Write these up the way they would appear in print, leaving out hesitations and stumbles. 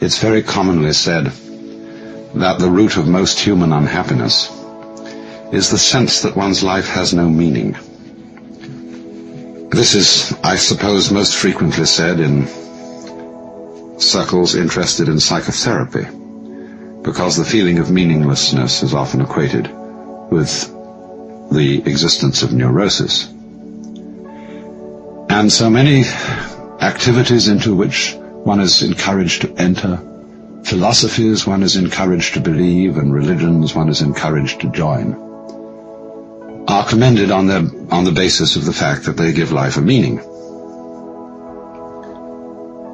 It's very commonly said that the root of most human unhappiness is the sense that one's life has no meaning. This is, I suppose, most frequently said in circles interested in psychotherapy, because the feeling of meaninglessness is often equated with the existence of neurosis. And so many activities into which one is encouraged to enter, philosophies one is encouraged to believe, and religions one is encouraged to join, are commended on the basis of the fact that they give life a meaning.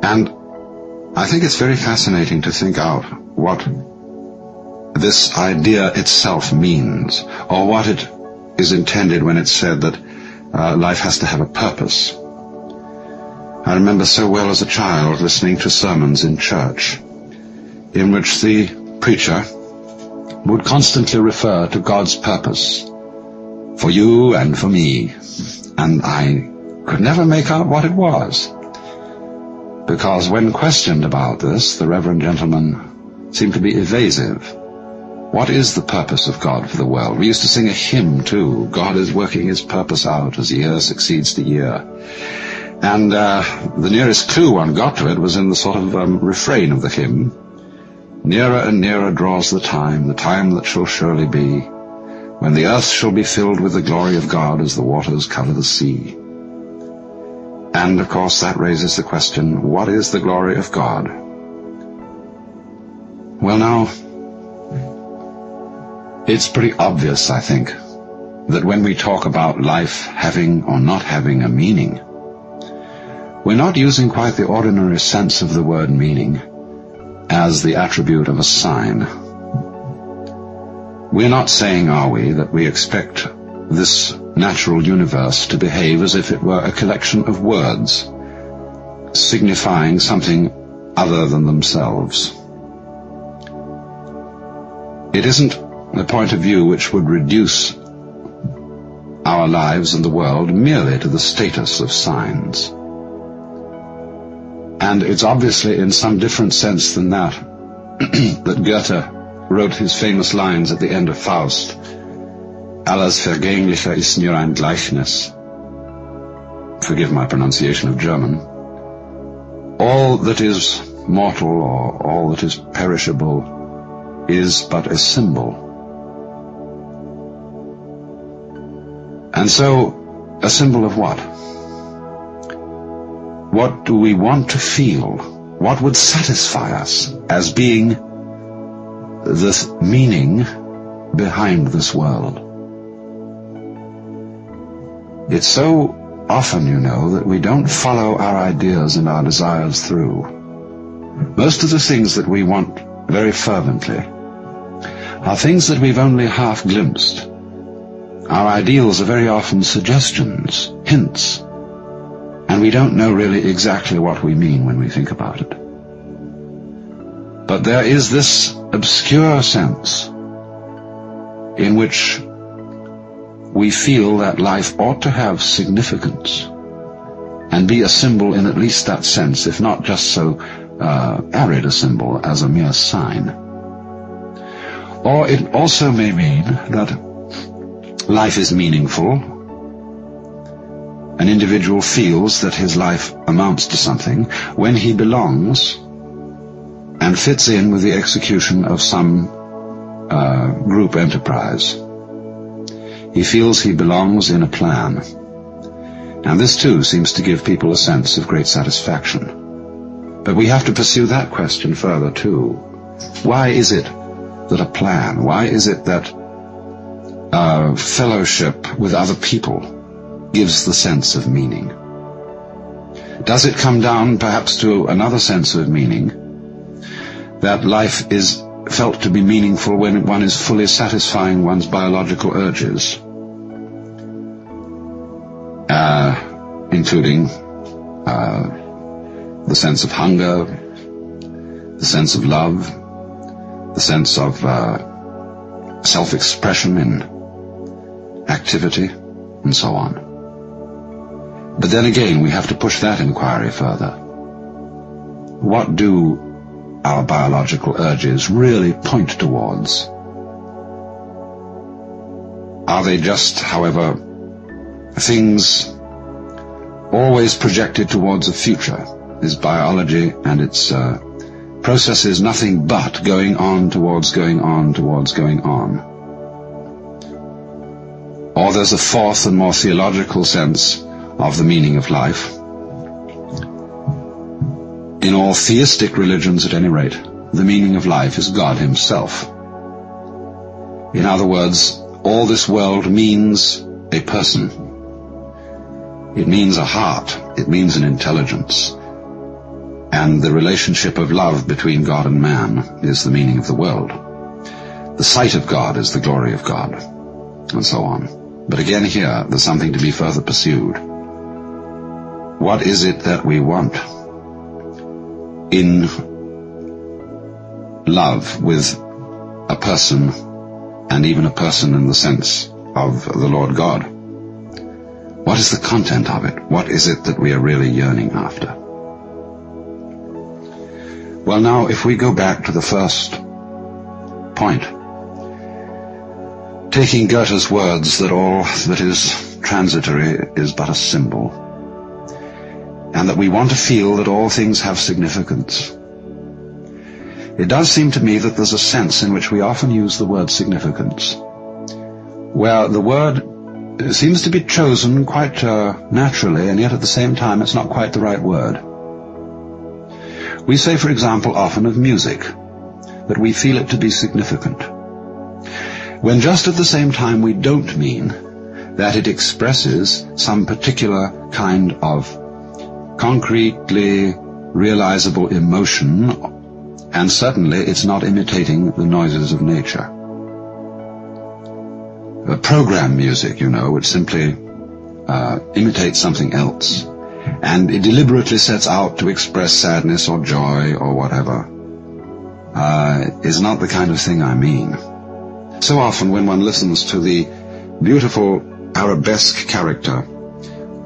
And I think it's very fascinating to think out what this idea itself means, or what it is intended when it's said that life has to have a purpose. I remember so well as a child listening to sermons in church in which the preacher would constantly refer to God's purpose for you and for me, and I could never make out what it was, because when questioned about this, the Reverend gentleman seemed to be evasive. What is the purpose of God for the world? We used to sing a hymn too, God is working his purpose out as year succeeds to year. And the nearest clue one got to it was in the sort of refrain of the hymn. Nearer and nearer draws the time that shall surely be, when the earth shall be filled with the glory of God as the waters cover the sea. And of course that raises the question, what is the glory of God? Well now, it's pretty obvious, I think, that when we talk about life having or not having a meaning, we're not using quite the ordinary sense of the word meaning as the attribute of a sign. We're not saying, are we, that we expect this natural universe to behave as if it were a collection of words signifying something other than themselves. It isn't a point of view which would reduce our lives and the world merely to the status of signs. And it's obviously in some different sense than that that Goethe wrote his famous lines at the end of Faust. Alles Vergänglicher ist nur ein Gleichnis. Forgive my pronunciation of German. All that is mortal, or all that is perishable, is but a symbol. And so, a symbol of what? What do we want to feel? What would satisfy us as being the meaning behind this world? It's so often, you know, that we don't follow our ideas and our desires through. Most of the things that we want very fervently are things that we've only half glimpsed. Our ideals are very often suggestions, hints, and we don't know really exactly what we mean when we think about it. But there is this obscure sense in which we feel that life ought to have significance and be a symbol in at least that sense, if not just so arid a symbol as a mere sign. Or it also may mean that life is meaningful. An individual feels that his life amounts to something when he belongs and fits in with the execution of some group enterprise. He feels he belongs in a plan. And this too seems to give people a sense of great satisfaction. But we have to pursue that question further too. Why is it that a plan, why is it that fellowship with other people gives the sense of meaning? Does it come down perhaps to another sense of meaning, that life is felt to be meaningful when one is fully satisfying one's biological urges, including the sense of hunger, the sense of love, the sense of self-expression in activity, and so on. But then again, we have to push that inquiry further. What do our biological urges really point towards? Are they just, however, things always projected towards a future? Is biology and its processes nothing but going on towards going on towards going on? Or there's a fourth and more theological sense of the meaning of life. In all theistic religions, at any rate, the meaning of life is God himself. In other words, all this world means a person. It means a heart. It means an intelligence. And the relationship of love between God and man is the meaning of the world. The sight of God is the glory of God, and so on. But again here, there's something to be further pursued. What is it that we want in love with a person, and even a person in the sense of the Lord God? What is the content of it? What is it that we are really yearning after? Well, now, if we go back to the first point, taking Goethe's words that all that is transitory is but a symbol, and that we want to feel that all things have significance, it does seem to me that there's a sense in which we often use the word significance, where the word seems to be chosen quite naturally, and yet at the same time it's not quite the right word. We say, for example, often of music, that we feel it to be significant, when just at the same time we don't mean that it expresses some particular kind of concretely realizable emotion, and certainly it's not imitating the noises of nature. Program music, you know, which simply imitates something else, and it deliberately sets out to express sadness or joy or whatever, is not the kind of thing I mean. So often when one listens to the beautiful arabesque character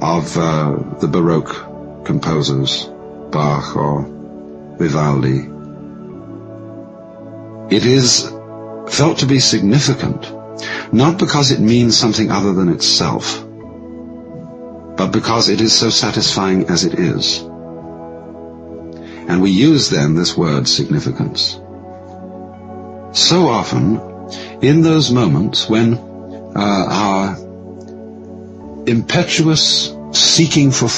of the Baroque composers, Bach or Vivaldi, it is felt to be significant, not because it means something other than itself, but because it is so satisfying as it is. And we use then this word significance. So often, in those moments when our impetuous seeking for